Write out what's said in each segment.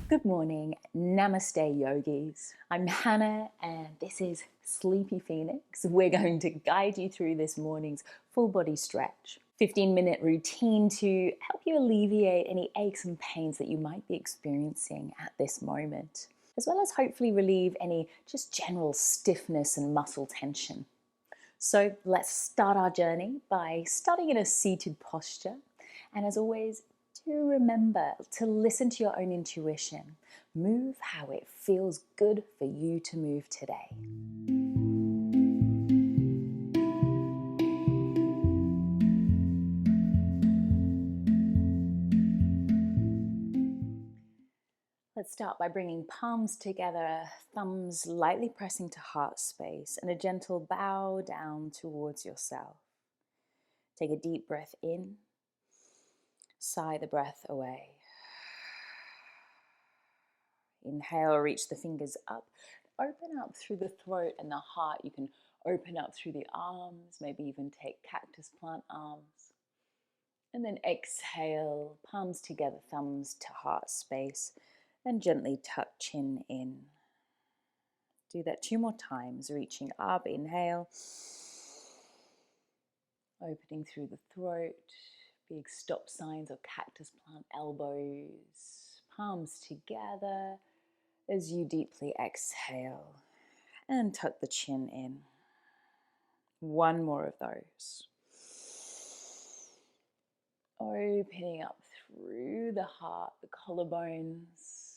Good morning, namaste yogis. I'm Hannah and this is Sleepy Phoenix. We're going to guide you through this morning's full body stretch. 15-minute routine to help you alleviate any aches and pains that you might be experiencing at this moment, as well as hopefully relieve any just general stiffness and muscle tension. So let's start our journey by starting in a seated posture. And as always, do remember to listen to your own intuition. Move how it feels good for you to move today. Let's start by bringing palms together, thumbs lightly pressing to heart space, and a gentle bow down towards yourself. Take a deep breath in, sigh the breath away. Inhale, reach the fingers up. Open up through the throat and the heart. You can open up through the arms, maybe even take cactus plant arms. And then exhale, palms together, thumbs to heart space, and gently tuck chin in. Do that 2 more times, reaching up, inhale. Opening through the throat, big stop signs or cactus plant elbows, palms together as you deeply exhale and tuck the chin in. 1 more of those. Opening up through the heart, the collarbones,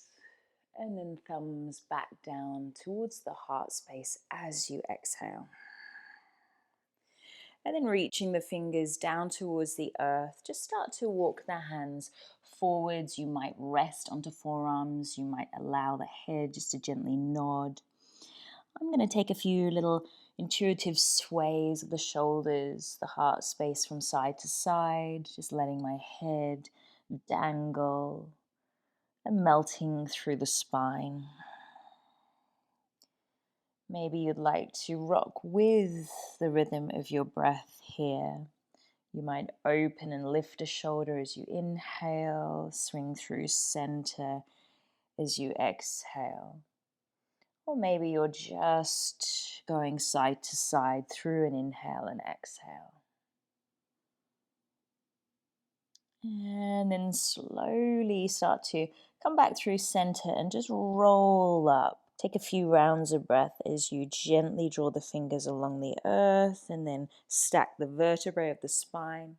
and then thumbs back down towards the heart space as you exhale. And then reaching the fingers down towards the earth, just start to walk the hands forwards. You might rest onto forearms. You might allow the head just to gently nod. I'm going to take a few little intuitive sways of the shoulders, the heart space from side to side, just letting my head dangle and melting through the spine. Maybe you'd like to rock with the rhythm of your breath here. You might open and lift a shoulder as you inhale, swing through center as you exhale. Or maybe you're just going side to side through an inhale and exhale. And then slowly start to come back through center and just roll up. Take a few rounds of breath as you gently draw the fingers along the earth and then stack the vertebrae of the spine.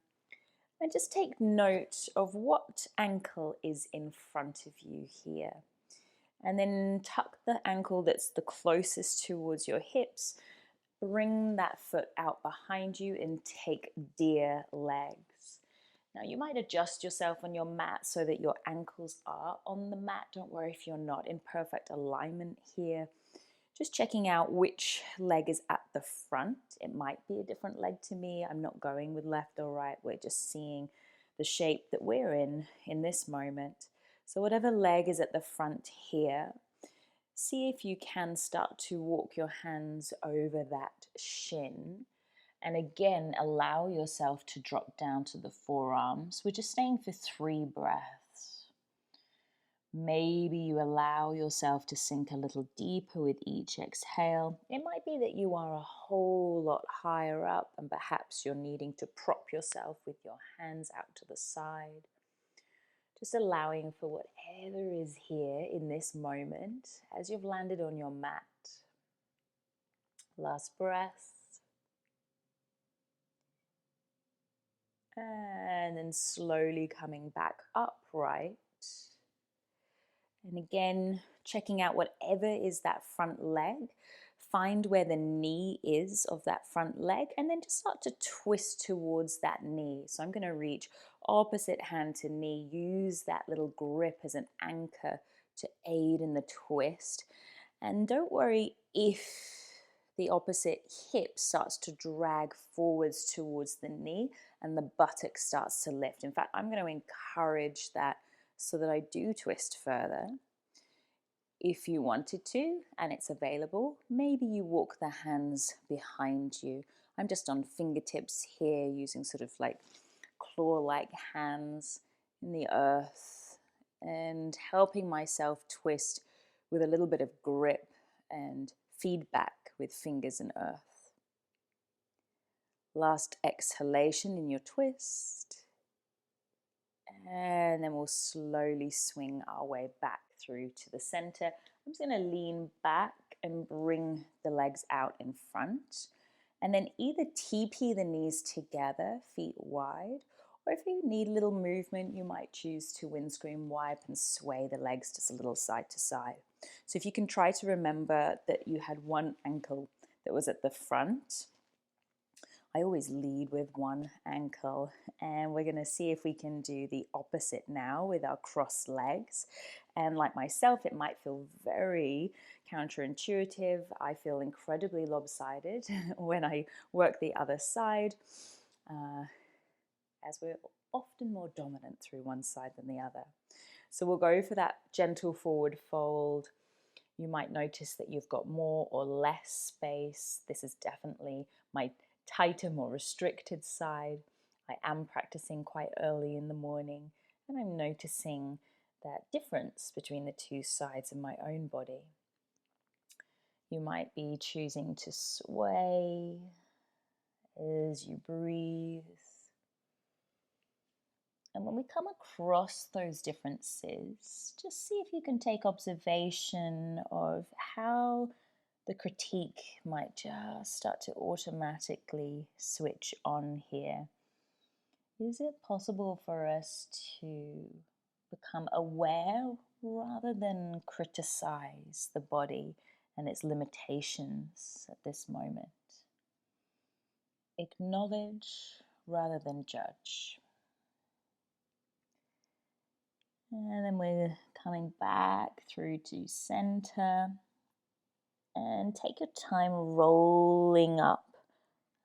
And just take note of what ankle is in front of you here. And then tuck the ankle that's the closest towards your hips. Bring that foot out behind you and take deer legs. Now you might adjust yourself on your mat so that your ankles are on the mat. Don't worry if you're not in perfect alignment here. Just checking out which leg is at the front. It might be a different leg to me. I'm not going with left or right. We're just seeing the shape that we're in this moment. So whatever leg is at the front here, see if you can start to walk your hands over that shin. And again, allow yourself to drop down to the forearms. We're just staying for 3 breaths. Maybe you allow yourself to sink a little deeper with each exhale. It might be that you are a whole lot higher up and perhaps you're needing to prop yourself with your hands out to the side. Just allowing for whatever is here in this moment as you've landed on your mat. Last breath. And then slowly coming back upright. And again, checking out whatever is that front leg. Find where the knee is of that front leg and then just start to twist towards that knee. So I'm going to reach opposite hand to knee. Use that little grip as an anchor to aid in the twist. And don't worry if the opposite hip starts to drag forwards towards the knee and the buttock starts to lift. In fact, I'm going to encourage that so that I do twist further. If you wanted to and it's available, maybe you walk the hands behind you. I'm just on fingertips here using sort of like claw-like hands in the earth and helping myself twist with a little bit of grip and feedback with fingers and earth. Last exhalation in your twist. And then we'll slowly swing our way back through to the center. I'm just going to lean back and bring the legs out in front. And then either TP the knees together, feet wide, or if you need a little movement, you might choose to windscreen wipe and sway the legs just a little side to side. So if you can try to remember that you had one ankle that was at the front, I always lead with one ankle, and we're going to see if we can do the opposite now with our crossed legs. And like myself, it might feel very counterintuitive. I feel incredibly lopsided when I work the other side, as we're often more dominant through one side than the other. So we'll go for that gentle forward fold. You might notice that you've got more or less space. This is definitely my tighter, more restricted side. I am practicing quite early in the morning, and I'm noticing that difference between the two sides of my own body. You might be choosing to sway as you breathe. And when we come across those differences, just see if you can take observation of how the critique might just start to automatically switch on here. Is it possible for us to become aware rather than criticize the body and its limitations at this moment? Acknowledge rather than judge. And then we're coming back through to center. And take your time rolling up,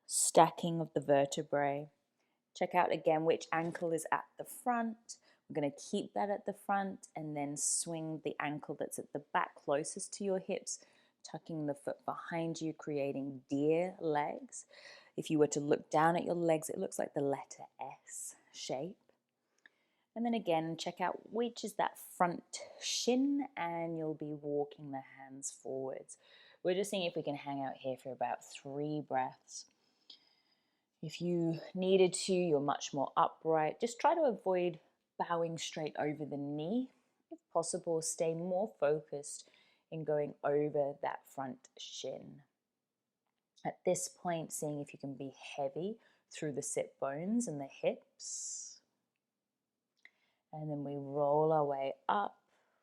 stacking of the vertebrae. Check out again which ankle is at the front. We're going to keep that at the front and then swing the ankle that's at the back closest to your hips, tucking the foot behind you, creating deer legs. If you were to look down at your legs, it looks like the letter S shape. And then again, check out which is that front shin, and you'll be walking the hands forwards. We're just seeing if we can hang out here for about 3 breaths. If you needed to, you're much more upright. Just try to avoid bowing straight over the knee. If possible, stay more focused in going over that front shin. At this point, seeing if you can be heavy through the sit bones and the hips. And then we roll our way up.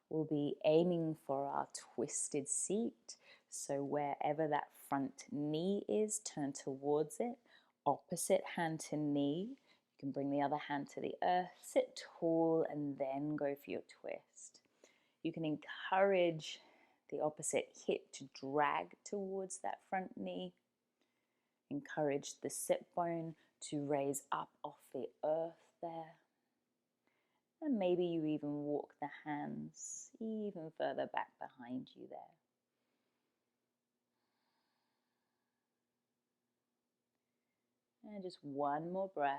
We'll be aiming for our twisted seat. So wherever that front knee is, turn towards it. Opposite hand to knee. You can bring the other hand to the earth. Sit tall and then go for your twist. You can encourage the opposite hip to drag towards that front knee. Encourage the sit bone to raise up off the earth there. And maybe you even walk the hands even further back behind you there. And just one more breath.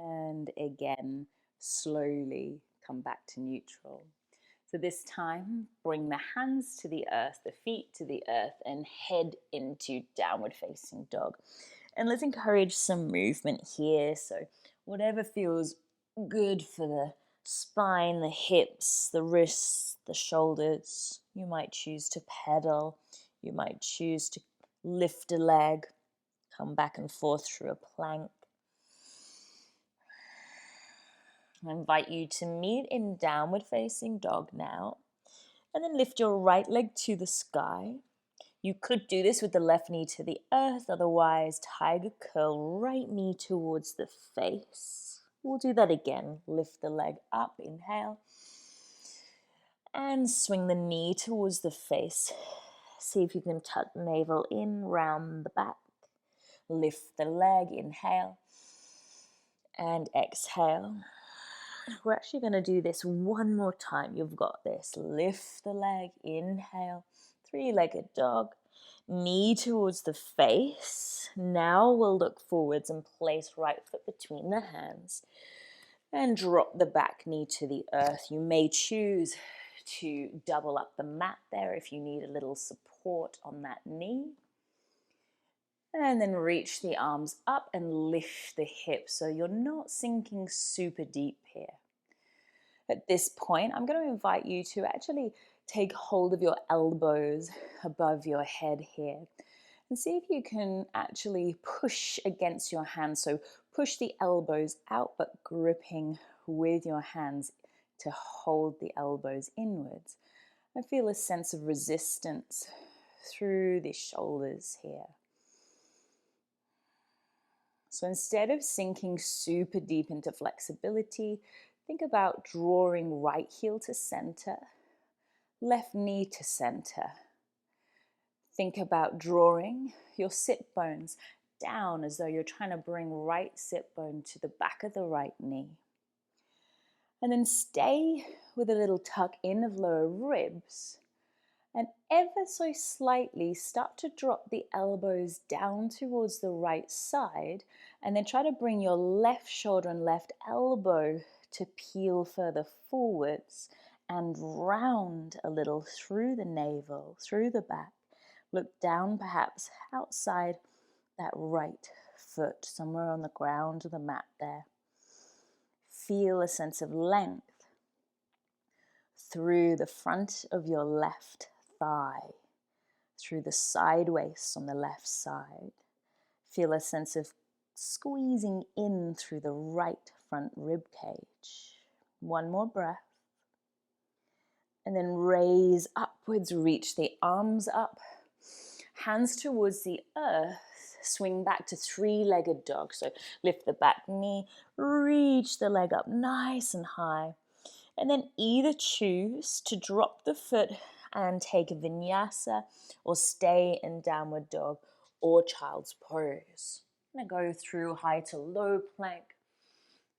And again, slowly come back to neutral. So this time, bring the hands to the earth, the feet to the earth, and head into downward facing dog. And let's encourage some movement here. So whatever feels good for the spine, the hips, the wrists, the shoulders. You might choose to pedal. You might choose to lift a leg, come back and forth through a plank. I invite you to meet in downward facing dog now. And then lift your right leg to the sky. You could do this with the left knee to the earth, otherwise tiger curl, right knee towards the face. We'll do that again. Lift the leg up, inhale. And swing the knee towards the face. See if you can tuck navel in, round the back. Lift the leg, inhale. And exhale. We're actually going to do this one more time. You've got this. Lift the leg, inhale. 3-legged dog. Knee towards the face. Now we'll look forwards and place right foot between the hands and drop the back knee to the earth. You may choose to double up the mat there if you need a little support on that knee. And then reach the arms up and lift the hips so you're not sinking super deep here. At this point, I'm going to invite you to actually take hold of your elbows above your head here and see if you can actually push against your hands. So push the elbows out, but gripping with your hands to hold the elbows inwards. I feel a sense of resistance through the shoulders here. So instead of sinking super deep into flexibility, think about drawing right heel to center, left knee to center. Think about drawing your sit bones down as though you're trying to bring right sit bone to the back of the right knee. And then stay with a little tuck in of lower ribs. And ever so slightly start to drop the elbows down towards the right side, and then try to bring your left shoulder and left elbow to peel further forwards and round a little through the navel, through the back. Look down perhaps outside that right foot, somewhere on the ground or the mat there. Feel a sense of length through the front of your left thigh, through the side waist on the left side. Feel a sense of squeezing in through the right front rib cage. One more breath. And then raise upwards, reach the arms up, hands towards the earth, swing back to three-legged dog. So lift the back knee, reach the leg up nice and high. And then either choose to drop the foot and take a vinyasa or stay in downward dog or child's pose. I'm going to go through high to low plank,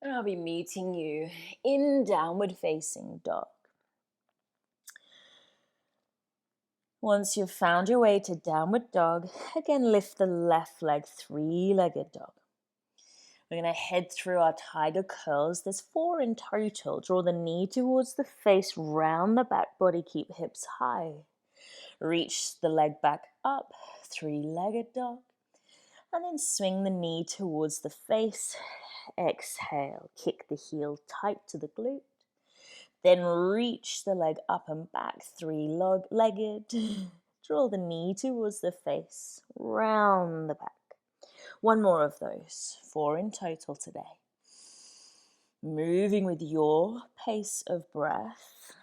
and I'll be meeting you in downward facing dog. Once you've found your way to downward dog, again lift the left leg, three-legged dog. We're going to head through our tiger curls. There's 4 in total. Draw the knee towards the face, round the back body, keep hips high. Reach the leg back up, three-legged dog. And then swing the knee towards the face. Exhale, kick the heel tight to the glute. Then reach the leg up and back, three-legged. Draw the knee towards the face, round the back. One more of those, 4 in total today. Moving with your pace of breath.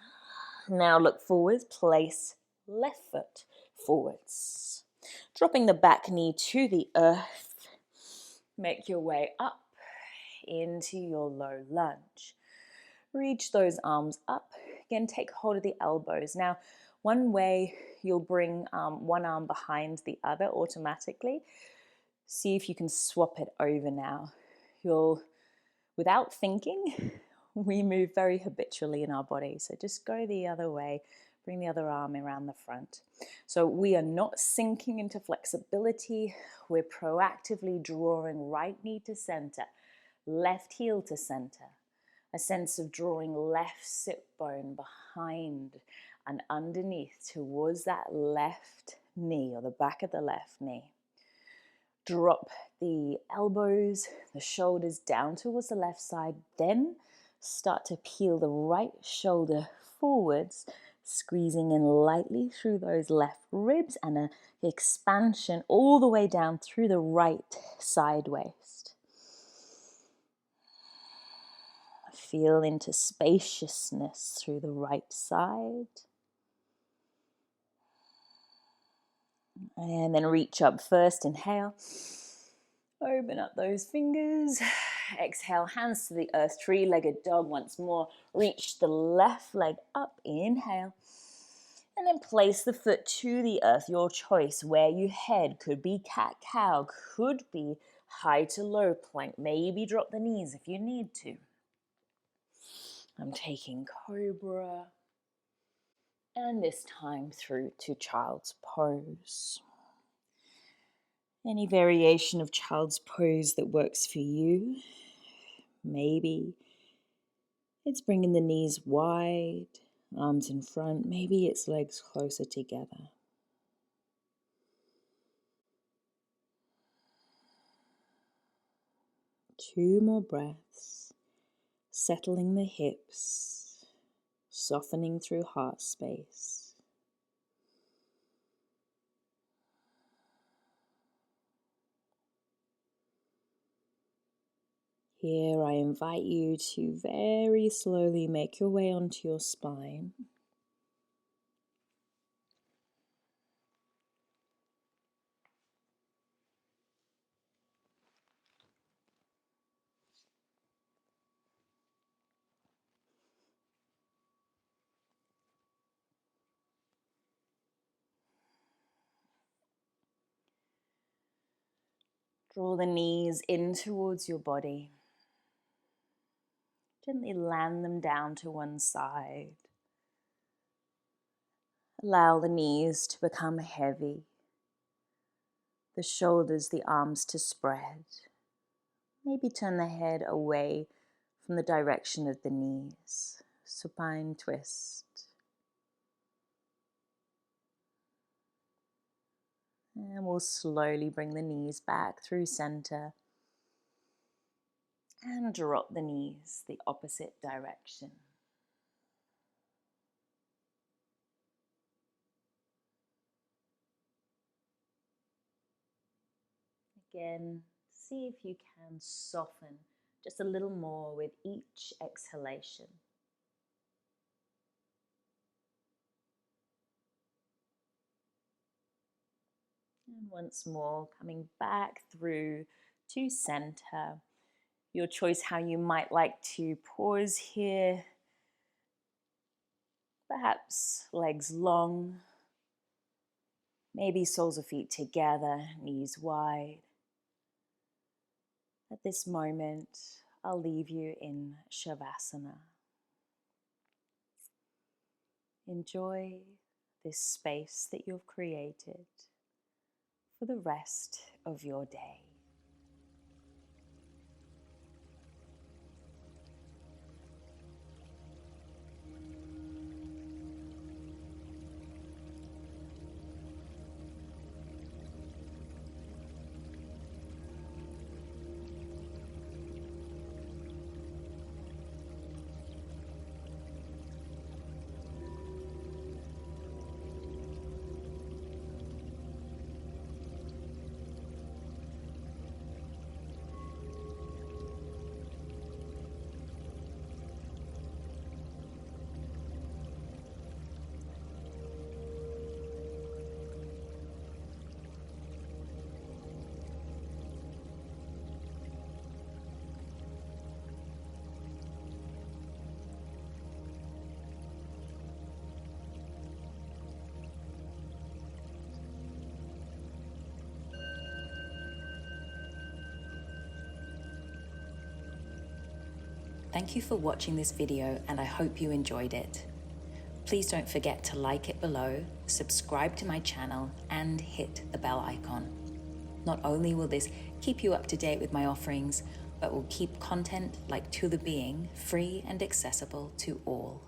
Now look forwards, place left foot forwards. Dropping the back knee to the earth. Make your way up into your low lunge. Reach those arms up. Again, take hold of the elbows. Now, one way you'll bring one arm behind the other automatically. See if you can swap it over now. Without thinking, we move very habitually in our body. So just go the other way, bring the other arm around the front. So we are not sinking into flexibility. We're proactively drawing right knee to center, left heel to center. A sense of drawing left sit bone behind and underneath towards that left knee or the back of the left knee. Drop the elbows, the shoulders down towards the left side. Then start to peel the right shoulder forwards, squeezing in lightly through those left ribs and an expansion all the way down through the right side waist. Feel into spaciousness through the right side. And then reach up first, inhale. Open up those fingers. Exhale, hands to the earth, three-legged dog once more. Reach the left leg up, inhale. And then place the foot to the earth, your choice. Where you head, could be cat-cow, could be high to low plank. Maybe drop the knees if you need to. I'm taking cobra. And this time through to child's pose. Any variation of child's pose that works for you. Maybe it's bringing the knees wide, arms in front. Maybe it's legs closer together. Two more breaths, settling the hips, softening through heart space. Here I invite you to very slowly make your way onto your spine. Draw the knees in towards your body. Gently land them down to one side. Allow the knees to become heavy, the shoulders, the arms to spread. Maybe turn the head away from the direction of the knees. Supine twist. And we'll slowly bring the knees back through center and drop the knees the opposite direction. Again, see if you can soften just a little more with each exhalation. And once more, coming back through to center. Your choice how you might like to pause here. Perhaps legs long, maybe soles of feet together, knees wide. At this moment, I'll leave you in Savasana. Enjoy this space that you've created for the rest of your day. Thank you for watching this video, and I hope you enjoyed it. Please don't forget to like it below, subscribe to my channel, and hit the bell icon. Not only will this keep you up to date with my offerings, but will keep content like Tula being free and accessible to all.